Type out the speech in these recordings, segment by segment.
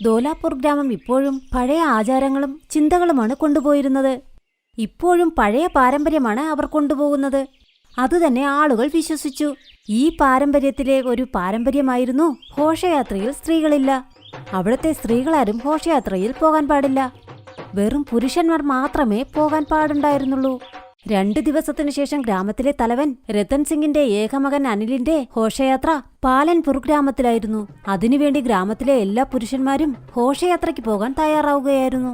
ധോലാപൂർ ഗ്രാമം ഇപ്പോഴും പഴയ ആചാരങ്ങളും ചിന്തകളുമാണ് കൊണ്ടുപോയിരുന്നത്. ഇപ്പോഴും പഴയ പാരമ്പര്യമാണ് അവർ കൊണ്ടുപോകുന്നത്. അതുതന്നെ ആളുകൾ വിശ്വസിച്ചു. ഈ പാരമ്പര്യത്തിലെ ഒരു പാരമ്പര്യമായിരുന്നു ഘോഷയാത്രയിൽ സ്ത്രീകളില്ല. അവിടുത്തെ സ്ത്രീകളാരും ഘോഷയാത്രയിൽ പോകാൻ പാടില്ല. വെറും പുരുഷന്മാർ മാത്രമേ പോകാൻ പാടുണ്ടായിരുന്നുള്ളൂ. 2 ദിവസത്തിനു ശേഷം ഗ്രാമത്തിലെ തലവൻ രത്തൻ സിംഗിന്റെ ഏകമകൻ അനിലിന്റെ ഘോഷയാത്ര പാലൻപൂർ ഗ്രാമത്തിലായിരുന്നു. അതിനുവേണ്ടി ഗ്രാമത്തിലെ എല്ലാ പുരുഷന്മാരും ഘോഷയാത്രയ്ക്ക് പോകാൻ തയ്യാറാവുകയായിരുന്നു.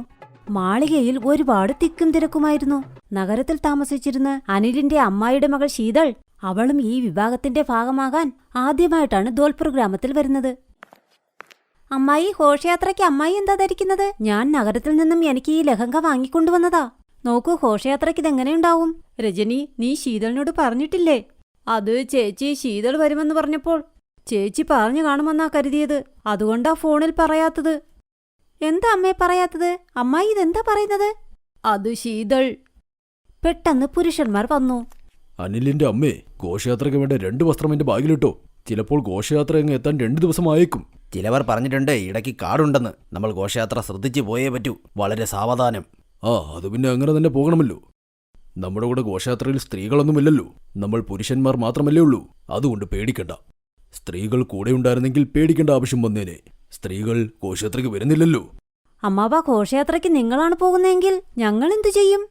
മാളികയിൽ ഒരുപാട് തിക്കും തിരക്കുമായിരുന്നു. നഗരത്തിൽ താമസിച്ചിരുന്ന അനിലിന്റെ അമ്മായിയുടെ മകൾ ശീതൾ, അവളും ഈ വിഭാഗത്തിന്റെ ഭാഗമാകാൻ ആദ്യമായിട്ടാണ് ധോൽപൂർ ഗ്രാമത്തിൽ വരുന്നത്. അമ്മായി, ഘോഷയാത്രയ്ക്ക് അമ്മായി എന്താ ധരിക്കുന്നത്? ഞാൻ നഗരത്തിൽ നിന്നും എനിക്ക് ഈ ലഹങ്ക വാങ്ങിക്കൊണ്ടുവന്നതാ. നോക്കൂ, ഘോഷയാത്രയ്ക്ക് ഇതെങ്ങനെയുണ്ടാവും? രജനി, നീ ശീതളിനോട് പറഞ്ഞിട്ടില്ലേ? അത് ചേച്ചി ശീതൾ വരുമെന്ന് പറഞ്ഞപ്പോൾ ചേച്ചി പറഞ്ഞു കാണുമെന്നാ കരുതിയത്. അതുകൊണ്ടാ ഫോണിൽ പറയാത്തത്. എന്താ അമ്മേ പറയാത്തത്? അമ്മായി ഇതെന്താ പറയുന്നത്? അത് ശീതൾ. പെട്ടെന്ന് പുരുഷന്മാർ വന്നു. അനിലിന്റെ അമ്മേ, ഘോഷയാത്രയ്ക്ക് വേണ്ട 2 വസ്ത്രം എന്റെ ബാഗിലിട്ടോ. ചിലപ്പോൾ ഘോഷയാത്ര അങ്ങ് എത്താൻ 2 ദിവസമായേക്കും. ചിലവർ പറഞ്ഞിട്ടുണ്ട് ഇടയ്ക്ക് കാടുണ്ടെന്ന്. നമ്മൾ ഘോഷയാത്ര ശ്രദ്ധിച്ചു പോയേ പറ്റൂ. വളരെ സാവധാനം. അത് പിന്നെ അങ്ങനെ തന്നെ പോകണമല്ലോ. നമ്മുടെ കൂടെ ഘോഷയാത്രയിൽ സ്ത്രീകളൊന്നുമില്ലല്ലോ. നമ്മൾ പുരുഷന്മാർ മാത്രമല്ലേ ഉള്ളൂ. അതുകൊണ്ട് പേടിക്കണ്ട. സ്ത്രീകൾ കൂടെ ഉണ്ടായിരുന്നെങ്കിൽ പേടിക്കേണ്ട ആവശ്യം വന്നേനെ. സ്ത്രീകൾ ഘോഷയാത്രയ്ക്ക് വരുന്നില്ലല്ലോ. അമ്മാവ, ഘോഷയാത്രയ്ക്ക് നിങ്ങളാണ് പോകുന്നതെങ്കിൽ ഞങ്ങൾ എന്തു ചെയ്യും?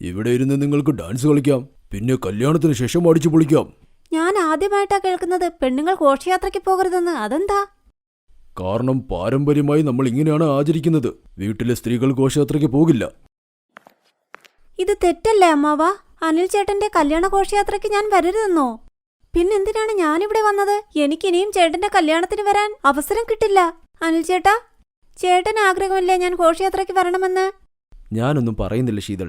ഇവിടെ ഇരുന്ന് നിങ്ങൾക്ക് ഡാൻസ് കളിക്കാം. പിന്നെ കല്യാണത്തിന് ശേഷം അടിച്ചു പൊളിക്കാം. ഞാൻ ആദ്യമായിട്ടാ കേൾക്കുന്നത് പെണ്ണുങ്ങൾ ഘോഷയാത്രയ്ക്ക് പോകരുതെന്ന്. അതെന്താ? കാരണം പാരമ്പര്യമായി നമ്മൾ ഇങ്ങനെയാണ് ആചരിക്കുന്നത്. വീട്ടിലെ സ്ത്രീകൾ ഘോഷയാത്രയ്ക്ക് പോകില്ല. ഇത് തെറ്റല്ലേ അമ്മാവ? അനിൽ ചേട്ടന്റെ കല്യാണ ഘോഷയാത്രയ്ക്ക് ഞാൻ വരരുതെന്നോ? പിന്നെന്തിനാണ് ഞാനിവിടെ വന്നത്? എനിക്കിനിയും ചേട്ടന്റെ കല്യാണത്തിന് വരാൻ അവസരം കിട്ടില്ല. അനിൽ ചേട്ടാ, ചേട്ടന് ആഗ്രഹമല്ലേ ഞാൻ ഘോഷയാത്രയ്ക്ക് വരണമെന്ന്? ഞാനൊന്നും പറയുന്നില്ല ശീതൾ.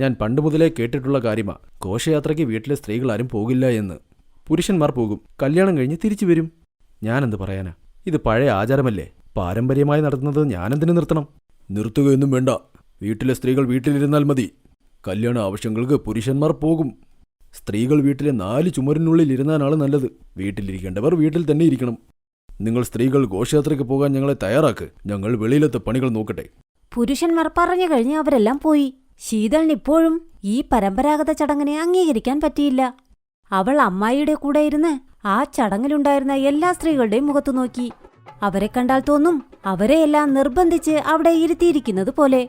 ഞാൻ പണ്ട് മുതലേ കേട്ടിട്ടുള്ള കാര്യമാ. ഘോഷയാത്രയ്ക്ക് വീട്ടിലെ സ്ത്രീകളാരും പോകില്ല എന്ന്. പുരുഷന്മാർ പോകും, കല്യാണം കഴിഞ്ഞ് തിരിച്ചു വരും. ഞാനെന്ത് പറയാനാ? ഇത് പഴയ ആചാരമല്ലേ. പാരമ്പര്യമായി നടത്തുന്നത് ഞാനെന്തിനു നിർത്തണം? നിർത്തുകയൊന്നും വേണ്ട. വീട്ടിലെ സ്ത്രീകൾ വീട്ടിലിരുന്നാൽ മതി. കല്യാണ ആവശ്യങ്ങൾക്ക് പുരുഷന്മാർ പോകും. സ്ത്രീകൾ വീട്ടിലെ 4 ചുമരിനുള്ളിൽ ഇരുന്നാലാണ് നല്ലത്. വീട്ടിലിരിക്കേണ്ടവർ വീട്ടിൽ തന്നെ ഇരിക്കണം. നിങ്ങൾ സ്ത്രീകൾ ഘോഷയാത്രയ്ക്ക് പോകാൻ ഞങ്ങളെ തയ്യാറാക്ക്. ഞങ്ങൾ വെളിയിലത്തെ പണികൾ നോക്കട്ടെ. പുരുഷന്മാർ പറഞ്ഞു കഴിഞ്ഞ് അവരെല്ലാം പോയി. ശീതളിനിപ്പോഴും ഈ പരമ്പരാഗത ചടങ്ങിനെ അംഗീകരിക്കാൻ പറ്റിയില്ല. അവൾ അമ്മായിയുടെ കൂടെ ഇരുന്ന് ആ ചടങ്ങിലുണ്ടായിരുന്ന എല്ലാ സ്ത്രീകളുടെയും മുഖത്തു നോക്കി. അവരെ കണ്ടാൽ തോന്നും അവരെയെല്ലാം നിർബന്ധിച്ച് അവിടെ ഇരുത്തിയിരിക്കുന്നത് പോലെ.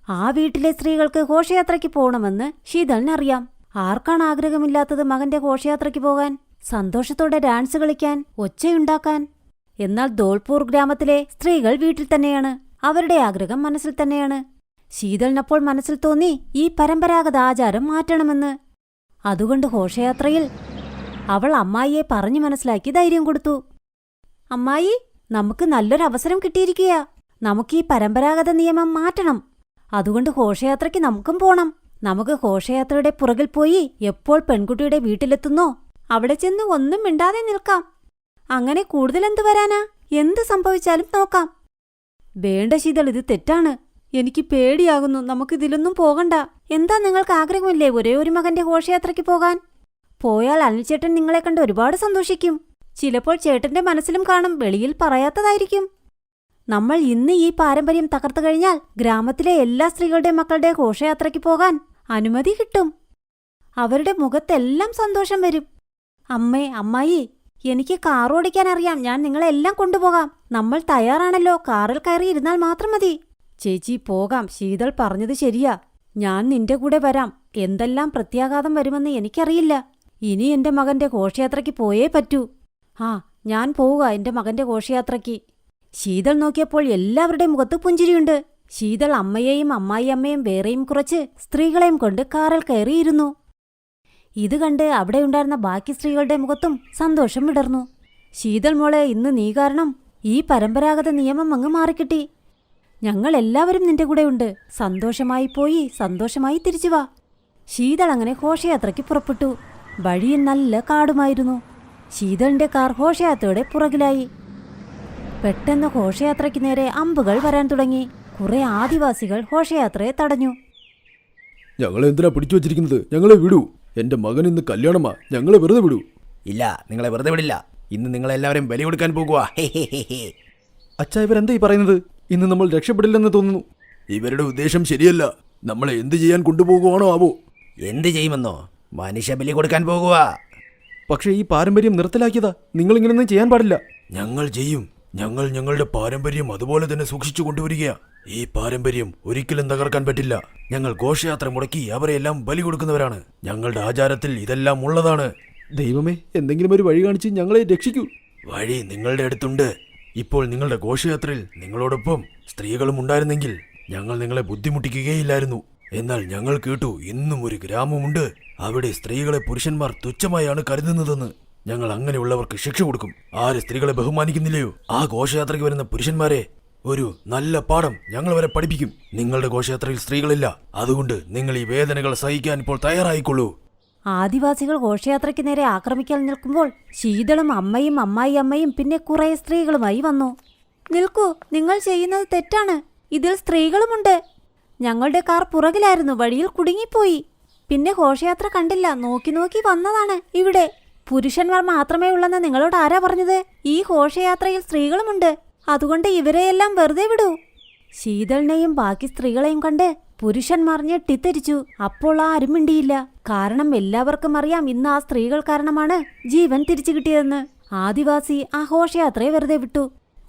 ആ വീട്ടിലെ സ്ത്രീകൾക്ക് ഘോഷയാത്രയ്ക്ക് പോകണമെന്ന് ശീതളിനറിയാം. ആർക്കാണ് ആഗ്രഹമില്ലാത്തത് മകന്റെ ഘോഷയാത്രയ്ക്ക് പോകാൻ, സന്തോഷത്തോടെ ഡാൻസ് കളിക്കാൻ, ഒച്ചയുണ്ടാക്കാൻ? എന്നാൽ ധോൽപൂർ ഗ്രാമത്തിലെ സ്ത്രീകൾ വീട്ടിൽ തന്നെയാണ്. അവരുടെ ആഗ്രഹം മനസ്സിൽ തന്നെയാണ്. ശീതളിനപ്പോൾ മനസ്സിൽ തോന്നി ഈ പരമ്പരാഗത ആചാരം മാറ്റണമെന്ന്. അതുകൊണ്ട് ഘോഷയാത്രയിൽ അവൾ അമ്മായിയെ പറഞ്ഞു മനസ്സിലാക്കി ധൈര്യം കൊടുത്തു. അമ്മായി, നമുക്ക് നല്ലൊരവസരം കിട്ടിയിരിക്കുക. നമുക്ക് ഈ പരമ്പരാഗത നിയമം മാറ്റണം. അതുകൊണ്ട് ഘോഷയാത്രയ്ക്ക് നമുക്കും പോണം. നമുക്ക് ഘോഷയാത്രയുടെ പുറകിൽ പോയി എപ്പോൾ പെൺകുട്ടിയുടെ വീട്ടിലെത്തുന്നോ അവിടെ ചെന്ന് ഒന്നും മിണ്ടാതെ നിൽക്കാം. അങ്ങനെ കൂടുതൽ എന്തു വരാനാ? എന്ത് സംഭവിച്ചാലും നോക്കാം. വേണ്ട ശീതൾ, ഇത് തെറ്റാണ്. എനിക്ക് പേടിയാകുന്നു. നമുക്കിതിലൊന്നും പോകണ്ട. എന്താ, നിങ്ങൾക്ക് ആഗ്രഹമില്ലേ ഒരേ ഒരു മകന്റെ ഘോഷയാത്രയ്ക്ക് പോകാൻ? പോയാൽ അനിൽ ചേട്ടൻ നിങ്ങളെ കണ്ട് ഒരുപാട് സന്തോഷിക്കും. ചിലപ്പോൾ ചേട്ടന്റെ മനസ്സിലും കാണും, വെളിയിൽ പറയാത്തതായിരിക്കും. നമ്മൾ ഇന്ന് ഈ പാരമ്പര്യം തകർത്തു കഴിഞ്ഞാൽ ഗ്രാമത്തിലെ എല്ലാ സ്ത്രീകളുടെ മക്കളുടെ ഘോഷയാത്രയ്ക്ക് പോകാൻ അനുമതി കിട്ടും. അവരുടെ മുഖത്തെല്ലാം സന്തോഷം വരും. അമ്മേ, അമ്മായി, എനിക്ക് കാർ ഓടിക്കാൻ അറിയാം. ഞാൻ നിങ്ങളെല്ലാം കൊണ്ടുപോകാം. നമ്മൾ തയ്യാറാണല്ലോ. കാറിൽ കയറി ഇരുന്നാൽ മാത്രം മതി. ചേച്ചി, പോകാം. ശീതൾ പറഞ്ഞത് ശരിയാ. ഞാൻ നിന്റെ കൂടെ വരാം. എന്തെല്ലാം പ്രത്യാഘാതം വരുമെന്ന് എനിക്കറിയില്ല. ഇനി എന്റെ മകന്റെ ഘോഷയാത്രയ്ക്ക് പോയേ പറ്റൂ. ഞാൻ പോവുക എന്റെ മകന്റെ ഘോഷയാത്രയ്ക്ക്. ശീതൾ നോക്കിയപ്പോൾ എല്ലാവരുടെയും മുഖത്ത് പുഞ്ചിരിയുണ്ട്. ശീതൾ അമ്മയെയും അമ്മായിയമ്മയും വേറെയും കുറച്ച് സ്ത്രീകളെയും കൊണ്ട് കാറിൽ കയറിയിരുന്നു. ഇത് കണ്ട് അവിടെയുണ്ടായിരുന്ന ബാക്കി സ്ത്രീകളുടെ മുഖത്തും സന്തോഷം വിടർന്നു. ശീതൾ മോളെ, ഇന്ന് നീ കാരണം ഈ പരമ്പരാഗത നിയമം അങ്ങ് മാറിക്കിട്ടി. ഞങ്ങളെല്ലാവരും നിന്റെ കൂടെയുണ്ട്. സന്തോഷമായി പോയി സന്തോഷമായി തിരിച്ചുവാ. ശീതൾ അങ്ങനെ ഘോഷയാത്രയ്ക്ക് പുറപ്പെട്ടു. വഴിയിൽ നല്ല കാടുമായിരുന്നു. ശീതളിന്റെ കാർ ഘോഷയാത്രയുടെ പുറകിലായി. പെട്ടെന്ന് ഘോഷയാത്രയ്ക്ക് നേരെ അമ്പുകൾ വരാൻ തുടങ്ങി. കുറെ ആദിവാസികൾ ഘോഷയാത്രയെ തടഞ്ഞു. ഞങ്ങളെ എന്തിനാ പിടിച്ചു വച്ചിരിക്കുന്നത്? ഞങ്ങളെ വിടൂ. എന്റെ മകൻ ഇന്ന് കല്യാണമാ. ഞങ്ങളെ വെറുതെ വിടൂ. ഇല്ല, നിങ്ങളെ വെറുതെ വിടില്ല. ഇന്ന് നിങ്ങളെല്ലാവരും ബലി കൊടുക്കാൻ പോകുക. അച്ഛാ, ഇവരെന്താ ഈ പറയുന്നത്? ഇന്ന് നമ്മൾ രക്ഷപ്പെടില്ലെന്ന് തോന്നുന്നു. ഇവരുടെ ഉദ്ദേശം ശരിയല്ല. നമ്മളെ എന്ത് ചെയ്യാൻ കൊണ്ടുപോകുവാണോ ആവോ? എന്ത് ചെയ്യുമെന്നോ? മനുഷ്യബലി കൊടുക്കാൻ പോകുക. പക്ഷേ ഈ പാരമ്പര്യം നിർത്തലാക്കിയതാ. നിങ്ങളിങ്ങനൊന്നും ചെയ്യാൻ പാടില്ല. ഞങ്ങൾ ചെയ്യും. ഞങ്ങൾ ഞങ്ങളുടെ പാരമ്പര്യം അതുപോലെ തന്നെ സൂക്ഷിച്ചു കൊണ്ടുവരികയാ. ഈ പാരമ്പര്യം ഒരിക്കലും തകർക്കാൻ പറ്റില്ല. ഞങ്ങൾ ഘോഷയാത്ര മുടക്കി അവരെല്ലാം ബലി കൊടുക്കുന്നവരാണ്. ഞങ്ങളുടെ ആചാരത്തിൽ ഇതെല്ലാം ഉള്ളതാണ്. ദൈവമേ, എന്തെങ്കിലും ഒരു വഴി കാണിച്ച് ഞങ്ങളെ രക്ഷിക്കൂ. വഴി നിങ്ങളുടെ അടുത്തുണ്ട്. ഇപ്പോൾ നിങ്ങളുടെ ഘോഷയാത്രയിൽ നിങ്ങളോടൊപ്പം സ്ത്രീകളും ഉണ്ടായിരുന്നെങ്കിൽ ഞങ്ങൾ നിങ്ങളെ ബുദ്ധിമുട്ടിക്കുകയില്ലായിരുന്നു. എന്നാൽ ഞങ്ങൾ കേട്ടു ഇന്നും ഒരു ഗ്രാമമുണ്ട്, അവിടെ സ്ത്രീകളെ പുരുഷന്മാർ തുച്ഛമായാണ് കരുതുന്നതെന്ന്. ഞങ്ങൾ അങ്ങനെയുള്ളവർക്ക് ശിക്ഷ കൊടുക്കും. ആര് സ്ത്രീകളെ ബഹുമാനിക്കുന്നില്ലയോ ആ ഘോഷയാത്രയ്ക്ക് വരുന്ന പുരുഷന്മാരെ ഒരു നല്ല പാഠം ഞങ്ങൾ വരെ പഠിപ്പിക്കും. നിങ്ങളുടെ ഘോഷയാത്രയിൽ സ്ത്രീകളില്ല, അതുകൊണ്ട് നിങ്ങൾ ഈ വേദനകൾ സഹിക്കാൻ ഇപ്പോൾ തയ്യാറായിക്കൊള്ളൂ. ആദിവാസികൾ ഘോഷയാത്രയ്ക്ക് നേരെ ആക്രമിക്കാൻ നിൽക്കുമ്പോൾ ശീതളും അമ്മയും അമ്മായിയമ്മയും പിന്നെ കുറെ സ്ത്രീകളുമായി വന്നു. നിൽക്കൂ, നിങ്ങൾ ചെയ്യുന്നത് തെറ്റാണ്. ഇതിൽ സ്ത്രീകളുമുണ്ട്. ഞങ്ങളുടെ കാർ പുറകിലായിരുന്നു, വഴിയിൽ കുടുങ്ങിപ്പോയി. പിന്നെ ഘോഷയാത്ര കണ്ടില്ല, നോക്കി നോക്കി വന്നതാണ് ഇവിടെ. പുരുഷന്മാർ മാത്രമേ ഉള്ളെന്ന് നിങ്ങളോട് ആരാ പറഞ്ഞത്? ഈ ഘോഷയാത്രയിൽ സ്ത്രീകളുമുണ്ട്, അതുകൊണ്ട് ഇവരെയെല്ലാം വെറുതെ വിടൂ. ശീതളിനെയും ബാക്കി സ്ത്രീകളെയും കണ്ട് പുരുഷന്മാർ ഞെട്ടിത്തെരിച്ചു. അപ്പോൾ ആരും മിണ്ടിയില്ല. കാരണം എല്ലാവർക്കും അറിയാം, ഇന്ന് ആ സ്ത്രീകൾ കാരണമാണ് ജീവൻ തിരിച്ചു കിട്ടിയതെന്ന്. ആദിവാസി ആ ഘോഷയാത്രയെ വെറുതെ വിട്ടു.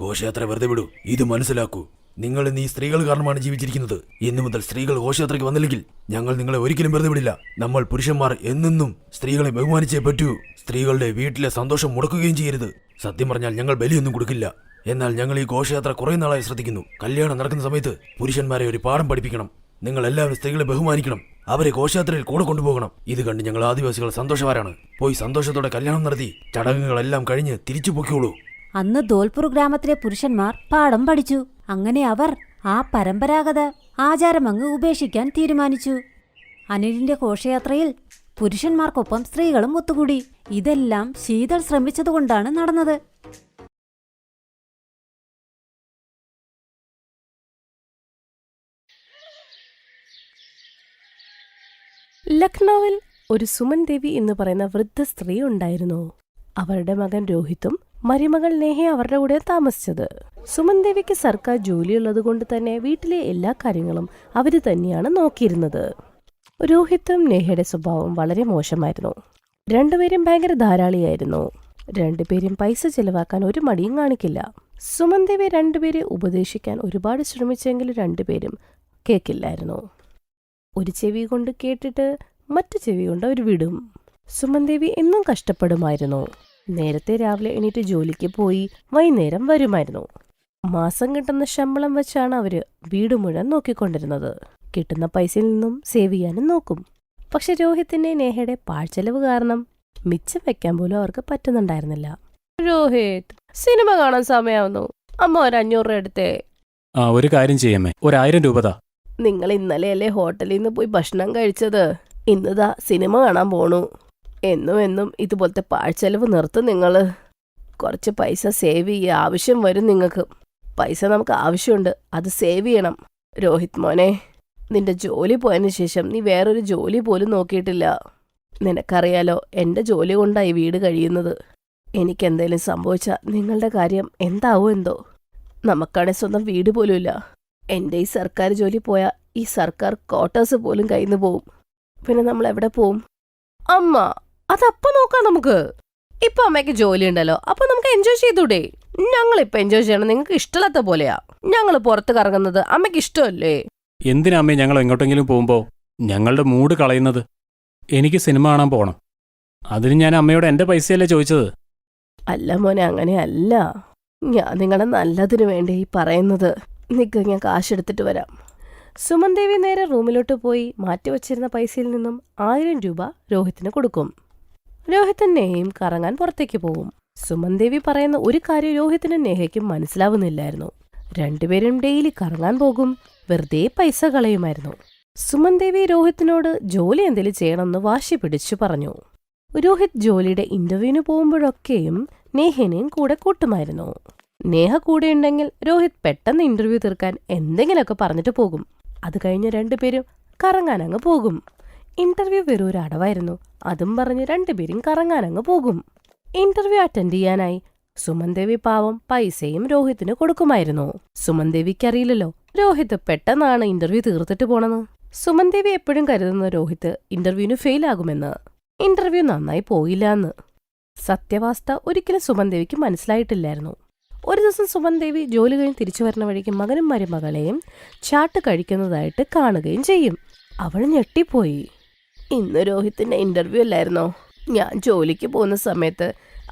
ഘോഷയാത്ര വെറുതെ വിടൂ. ഇത് മനസ്സിലാക്കൂ, നിങ്ങൾ ഇന്ന് ഈ സ്ത്രീകൾ കാരണമാണ് ജീവിച്ചിരിക്കുന്നത്. ഇന്നു മുതൽ സ്ത്രീകൾ ഘോഷയാത്രയ്ക്ക് വന്നില്ലെങ്കിൽ ഞങ്ങൾ നിങ്ങളെ ഒരിക്കലും വെറുതെ വിടില്ല. നമ്മൾ പുരുഷന്മാർ എന്നെന്നും സ്ത്രീകളെ ബഹുമാനിച്ചേ പറ്റൂ. സ്ത്രീകളുടെ വീട്ടിലെ സന്തോഷം മുടക്കുകയും ചെയ്യരുത്. സത്യം പറഞ്ഞാൽ ഞങ്ങൾ ബലിയൊന്നും കൊടുക്കില്ല. എന്നാൽ ഞങ്ങൾ ഈ ഘോഷയാത്ര കുറെ നാളായി ശ്രദ്ധിക്കുന്നു. കല്യാണം നടക്കുന്ന സമയത്ത് പുരുഷന്മാരെ ഒരു പാഠം പഠിപ്പിക്കണം. നിങ്ങൾ എല്ലാവരും സ്ത്രീകളെ ബഹുമാനിക്കണം. അവരെ ഘോഷയാത്രയിൽ കൂടെ കൊണ്ടുപോകണം. ഇത് കണ്ട് ഞങ്ങൾ ആദിവാസികൾ സന്തോഷവാരാണ്. പോയി സന്തോഷത്തോടെ കല്യാണം നടത്തി ചടങ്ങുകളെല്ലാം കഴിഞ്ഞ് തിരിച്ചു പൊയ്ക്കോളൂ. അന്ന് ധോൽപൂർ ഗ്രാമത്തിലെ പുരുഷന്മാർ പാഠം പഠിച്ചു. അങ്ങനെ അവർ ആ പരമ്പരാഗത ആചാരമങ്ങ് ഉപേക്ഷിക്കാൻ തീരുമാനിച്ചു. അനിലിന്റെ ഘോഷയാത്രയിൽ പുരുഷന്മാർക്കൊപ്പം സ്ത്രീകളും ഒത്തുകൂടി. ഇതെല്ലാം ശീതൾ ശ്രമിച്ചതുകൊണ്ടാണ് നടന്നത്. ലക്നൌവിൽ ഒരു സുമൻ ദേവി എന്ന് പറയുന്ന വൃദ്ധ സ്ത്രീ ഉണ്ടായിരുന്നു. അവരുടെ മകൻ രോഹിത്തും മരുമകൾ നേഹയും അവരുടെ കൂടെ താമസിച്ചത്. സുമൻ ദേവിക്ക് സർക്കാർ ജോലിയുള്ളത് കൊണ്ട് തന്നെ വീട്ടിലെ എല്ലാ കാര്യങ്ങളും അവര് തന്നെയാണ് നോക്കിയിരുന്നത്. രോഹിത്തും നേഹയുടെ സ്വഭാവം വളരെ മോശമായിരുന്നു. രണ്ടുപേരും ഭയങ്കര ധാരാളിയായിരുന്നു. രണ്ടുപേരും പൈസ ചെലവാക്കാൻ ഒരു മടിയും കാണിക്കില്ല. സുമൻ ദേവി രണ്ടുപേരെ ഉപദേശിക്കാൻ ഒരുപാട് ശ്രമിച്ചെങ്കിലും രണ്ടുപേരും കേൾക്കില്ലായിരുന്നു. ഒരു ചെവി കൊണ്ട് കേട്ടിട്ട് മറ്റു ചെവി കൊണ്ട് അവർ വിടും. സുമൻ ദേവി എന്നും കഷ്ടപ്പെടുമായിരുന്നു. നേരത്തെ രാവിലെ എണീറ്റ് ജോലിക്ക് പോയി വൈകുന്നേരം വരുമായിരുന്നു. മാസം കിട്ടുന്ന ശമ്പളം വെച്ചാണ് അവര് വീട് മുഴുവൻ നോക്കിക്കൊണ്ടിരുന്നത്. കിട്ടുന്ന പൈസയിൽ നിന്നും സേവ് ചെയ്യാനും നോക്കും. പക്ഷെ രോഹിത്തിന്റെ നേഹയുടെ പാഴ്ചെലവ് കാരണം മിച്ചം വെക്കാൻ പോലും അവർക്ക് പറ്റുന്നുണ്ടായിരുന്നില്ല. രോഹിത്, സിനിമ കാണാൻ സമയാവുന്നു, അമ്മ ഒരു 500 രൂപ എടുത്തേ. ഒരു കാര്യം ചെയ്യമ്മേ, 1000 രൂപ താ. നിങ്ങൾ ഇന്നലെയല്ലേ ഹോട്ടലിൽ നിന്ന് പോയി ഭക്ഷണം കഴിച്ചത്? ഇന്നതാ സിനിമ കാണാൻ പോണു. എന്നും ഇതുപോലത്തെ പാഴ്ചെലവ് നിർത്തും. നിങ്ങൾ കുറച്ച് പൈസ സേവ് ചെയ്യുക. ആവശ്യം വരും നിങ്ങൾക്ക്. പൈസ നമുക്ക് ആവശ്യമുണ്ട്, അത് സേവ് ചെയ്യണം. രോഹിത് മോനെ, നിന്റെ ജോലി പോയതിനു ശേഷം നീ വേറൊരു ജോലി പോലും നോക്കിയിട്ടില്ല. നിനക്കറിയാലോ, എൻ്റെ ജോലി കൊണ്ടായി വീട് കഴിയുന്നത്. എനിക്കെന്തേലും സംഭവിച്ചാൽ നിങ്ങളുടെ കാര്യം എന്താവോ എന്തോ. നമുക്കാണെ സ്വന്തം വീട് പോലും ഇല്ല. എൻ്റെ ഈ സർക്കാർ ജോലി പോയാൽ ഈ സർക്കാർ ക്വാർട്ടേഴ്സ് പോലും കയ്യിൽ പോവും. പിന്നെ നമ്മൾ എവിടെ പോവും? അമ്മ, അതപ്പം നോക്കാം നമുക്ക്. ഇപ്പൊ അമ്മയ്ക്ക് ജോലി ഉണ്ടല്ലോ, അപ്പൊ നമുക്ക് എൻജോയ് ചെയ്തൂടെ? ഞങ്ങളിപ്പൊ എൻജോയ് ചെയ്യണം നിങ്ങൾക്ക് ഇഷ്ടമില്ലാത്ത പോലെയാ. ഞങ്ങൾ പുറത്ത് കറങ്ങുന്നത് അമ്മയ്ക്ക് ഇഷ്ടമല്ലേ? എന്തിനാ അമ്മേ ഞങ്ങൾ എങ്ങോട്ടെങ്കിലും പോകുമ്പോൾ ഞങ്ങളുടെ മൂഡ് കളയുന്നത്? എനിക്ക് സിനിമ കാണാൻ പോകണം. അതിന് ഞാൻ അമ്മയോട് എൻ്റെ പൈസയല്ലേ ചോദിച്ചത്. അല്ല മോനെ, അങ്ങനെയല്ല. ഞാൻ നിങ്ങളുടെ നല്ലതിനു വേണ്ടി പറയുന്നത്. നിക്ക്, ഞാൻ കാശെടുത്തിട്ട് വരാം. സുമൻ ദേവി നേരെ റൂമിലോട്ട് പോയി മാറ്റിവച്ചിരുന്ന പൈസയിൽ നിന്നും 1000 രൂപ രോഹിത്തിന് കൊടുക്കും. രോഹിത്തും നേഹയും കറങ്ങാൻ പുറത്തേക്ക് പോവും. സുമൻ ദേവി പറയുന്ന ഒരു കാര്യം രോഹിത്തിനും നേഹയ്ക്കും മനസ്സിലാവുന്നില്ലായിരുന്നു. രണ്ടുപേരും ഡെയിലി കറങ്ങാൻ പോകും, വെറുതെ പൈസ കളയുമായിരുന്നു. സുമൻ ദേവി രോഹിത്തിനോട് ജോലി എന്തെങ്കിലും ചെയ്യണമെന്ന് വാശി പിടിച്ചു പറഞ്ഞു. രോഹിത് ജോലിയുടെ ഇന്റർവ്യൂവിന് പോകുമ്പോഴൊക്കെയും നേഹനെയും കൂടെ കൂട്ടുമായിരുന്നു. നേഹ കൂടെ ഉണ്ടെങ്കിൽ രോഹിത് പെട്ടെന്ന് ഇന്റർവ്യൂ തീർക്കാൻ എന്തെങ്കിലുമൊക്കെ പറഞ്ഞിട്ട് പോകും. അത് കഴിഞ്ഞ് രണ്ടുപേരും കറങ്ങാനങ്ങ് പോകും. ഇന്റർവ്യൂ വെറും ഒരു അടവായിരുന്നു. അതും പറഞ്ഞ് രണ്ടുപേരും കറങ്ങാനങ്ങ് പോകും. ഇന്റർവ്യൂ അറ്റൻഡ് ചെയ്യാനായി സുമൻ ദേവി പാവം പൈസയും രോഹിത്തിന് കൊടുക്കുമായിരുന്നു. സുമൻ ദേവിക്കറിയില്ലല്ലോ രോഹിത് പെട്ടെന്നാണ് ഇന്റർവ്യൂ തീർത്തിട്ട് പോണെന്ന്. സുമൻ ദേവി എപ്പോഴും കരുതുന്ന രോഹിത് ഇന്റർവ്യൂവിന് ഫെയിലാകുമെന്ന്, ഇന്റർവ്യൂ നന്നായി പോയില്ല എന്ന്. സത്യവാസ്ത ഒരിക്കലും സുമൻ ദേവിക്ക് മനസ്സിലായിട്ടില്ലായിരുന്നു. ഒരു ദിവസം സുമൻ ദേവി ജോലി കഴിഞ്ഞ് തിരിച്ചു വരുന്ന വഴിക്ക് മകനും മരുമകളെയും ചാട്ട് കഴിക്കുന്നതായിട്ട് കാണുകയും ചെയ്യും. അവൾ ഞെട്ടിപ്പോയി. ഇന്ന് രോഹിത്തിന്റെ ഇന്റർവ്യൂ അല്ലായിരുന്നോ? ഞാൻ ജോലിക്ക് പോകുന്ന സമയത്ത്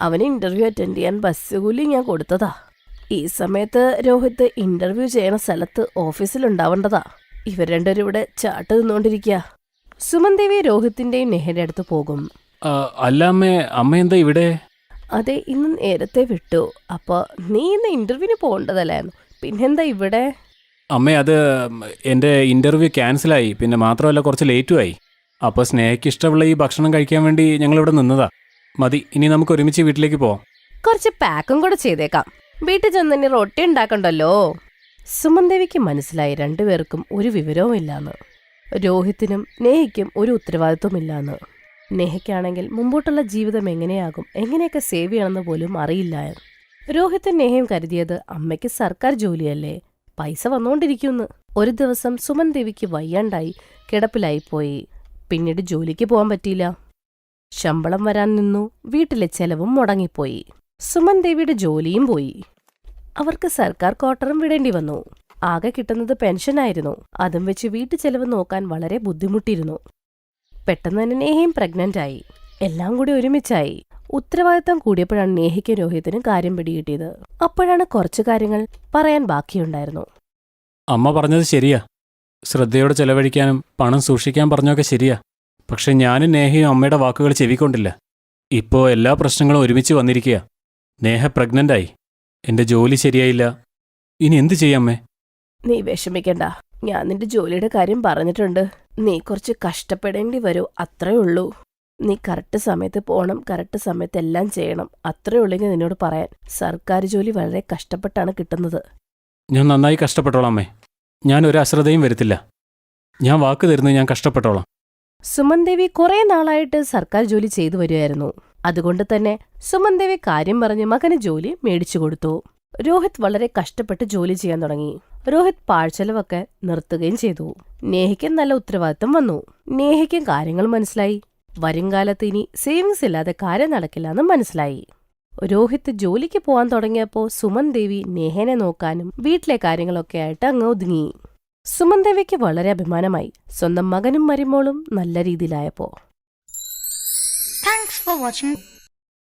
അവന് ഇന്റർവ്യൂ അറ്റൻഡ് ചെയ്യാൻ ബസ് കൂലി ഞാൻ കൊടുത്തതാ. ഈ സമയത്ത് രോഹിത് ഇന്റർവ്യൂ ചെയ്യണ സ്ഥലത്ത് ഓഫീസിലുണ്ടാവേണ്ടതാ. ഇവർ രണ്ടുപേരും ഇവിടെ ചാട്ട് നിന്നോണ്ടിരിക്കുക. സുമൻ ദേവി രോഹിത്തിന്റെയും നെഹയുടെ അടുത്ത് പോകും. അല്ല അമ്മേ, അമ്മ എന്താ ഇവിടെ? അതെ, ഇന്ന് നേരത്തെ വിട്ടു. അപ്പൊ നീ ഇന്ന് ഇന്റർവ്യൂവിന് പോകേണ്ടതല്ലായിരുന്നു, പിന്നെന്താ ഇവിടെ? അമ്മേ, അത് എൻ്റെ ഇന്റർവ്യൂ ക്യാൻസലായി. പിന്നെ മാത്രമല്ല കുറച്ച് ലേറ്റുമായി. അപ്പോൾ സ്നേഹയ്ക്ക് ഇഷ്ടമുള്ള ഈ ഭക്ഷണം കഴിക്കാൻ വേണ്ടി ഞങ്ങളിവിടെ നിന്നതാ. മതി, ഇനി നമുക്ക് ഒരുമിച്ച് വീട്ടിലേക്ക് പോവാം. കുറച്ച് പാക്കും കൂടെ ചെയ്തേക്കാം. വീട്ടിൽ ചെന്ന് ഇനി റൊട്ടി ഉണ്ടാക്കണ്ടല്ലോ. സുമൻ ദേവിക്ക് മനസ്സിലായി രണ്ടുപേർക്കും ഒരു വിവരവും ഇല്ലാന്ന്. രോഹിത്തിനും നെഹയ്ക്കും ഒരു ഉത്തരവാദിത്വമില്ലാന്ന്. നെഹയ്ക്കാണെങ്കിൽ മുമ്പോട്ടുള്ള ജീവിതം എങ്ങനെയാകും, എങ്ങനെയൊക്കെ സേവ് ചെയ്യണമെന്ന് പോലും അറിയില്ല. രോഹിത്തും നെഹയും കരുതിയത് അമ്മയ്ക്ക് സർക്കാർ ജോലിയല്ലേ, പൈസ വന്നുകൊണ്ടിരിക്കുമെന്ന്. ഒരു ദിവസം സുമൻ ദേവിക്ക് വയ്യാണ്ടായി കിടപ്പിലായിപ്പോയി. പിന്നീട് ജോലിക്ക് പോകാൻ പറ്റിയില്ല. ശമ്പളം വരാൻ നിന്നു. വീട്ടിലെ ചെലവും മുടങ്ങിപ്പോയി. സുമൻ ദേവിയുടെ ജോലിയും പോയി. അവർക്ക് സർക്കാർ ക്വാർട്ടറും വിടേണ്ടി വന്നു. ആകെ കിട്ടുന്നത് പെൻഷനായിരുന്നു. അതും വെച്ച് വീട്ടു ചെലവ് നോക്കാൻ വളരെ ബുദ്ധിമുട്ടിയിരുന്നു. പെട്ടെന്ന് തന്നെ നേഹയും പ്രഗ്നന്റായി. എല്ലാം കൂടി ഒരുമിച്ചായി. ഉത്തരവാദിത്തം കൂടിയപ്പോഴാണ് നേഹയ്ക്കും രോഹിത്തിനും കാര്യം പിടികിട്ടിയത്. അപ്പോഴാണ് കുറച്ചു കാര്യങ്ങൾ പറയാൻ ബാക്കിയുണ്ടായിരുന്നു. അമ്മ പറഞ്ഞത് ശരിയാ. ശ്രദ്ധയോടെ ചെലവഴിക്കാനും പണം സൂക്ഷിക്കാൻ പറഞ്ഞൊക്കെ ശരിയാ. പക്ഷെ ഞാനും നേഹയും അമ്മയുടെ വാക്കുകൾ ചെവിക്കൊണ്ടില്ല. ഇപ്പോൾ എല്ലാ പ്രശ്നങ്ങളും ഒരുമിച്ച് വന്നിരിക്കുക. നേഹ പ്രഗ്നന്റായി. എൻ്റെ ജോലി ശരിയായില്ല. ഇനി എന്തു ചെയ്യാമ്മേ? നീ വിഷമിക്കണ്ട. ഞാൻ നിന്റെ ജോലിയുടെ കാര്യം പറഞ്ഞിട്ടുണ്ട്. നീ കുറച്ച് കഷ്ടപ്പെടേണ്ടി വരൂ, അത്രേ ഉള്ളൂ. നീ കറക്റ്റ് സമയത്ത് പോകണം, കറക്റ്റ് സമയത്ത് എല്ലാം ചെയ്യണം, അത്രേ ഉള്ളെങ്കിൽ നിന്നോട് പറയാൻ. സർക്കാർ ജോലി വളരെ കഷ്ടപ്പെട്ടാണ് കിട്ടുന്നത്. ഞാൻ നന്നായി കഷ്ടപ്പെട്ടോളാം അമ്മേ. ഞാൻ ഒരു അശ്രദ്ധയും വരുത്തില്ല. ഞാൻ വാക്ക് തരുന്നത് ഞാൻ കഷ്ടപ്പെട്ടോളാം. സുമൻ ദേവി കുറെ നാളായിട്ട് സർക്കാർ ജോലി ചെയ്തു വരുമായിരുന്നു. അതുകൊണ്ട് തന്നെ സുമൻ ദേവി കാര്യം പറഞ്ഞ് മകന് ജോലി മേടിച്ചു കൊടുത്തു. രോഹിത് വളരെ കഷ്ടപ്പെട്ട് ജോലി ചെയ്യാൻ തുടങ്ങി. രോഹിത് പാഴ്ചെലവൊക്കെ നിർത്തുകയും ചെയ്തു. നേഹയ്ക്കും നല്ല ഉത്തരവാദിത്തം വന്നു. നേഹയ്ക്കും കാര്യങ്ങൾ മനസ്സിലായി. വരുംകാലത്ത് ഇനി സേവിങ്സ് ഇല്ലാതെ കാര്യം നടക്കില്ലെന്ന് മനസ്സിലായി. രോഹിത് ജോലിക്ക് പോകാൻ തുടങ്ങിയപ്പോൾ സുമൻ ദേവി നേഹനെ നോക്കാനും വീട്ടിലെ കാര്യങ്ങളൊക്കെ ആയിട്ട് അങ്ങ് ഒതുങ്ങി. സുമൻ ദേവിക്ക് വളരെ അഭിമാനമായി, സ്വന്തം മകനും മരുമോളും നല്ല രീതിയിലായപ്പോ. Thanks for watching.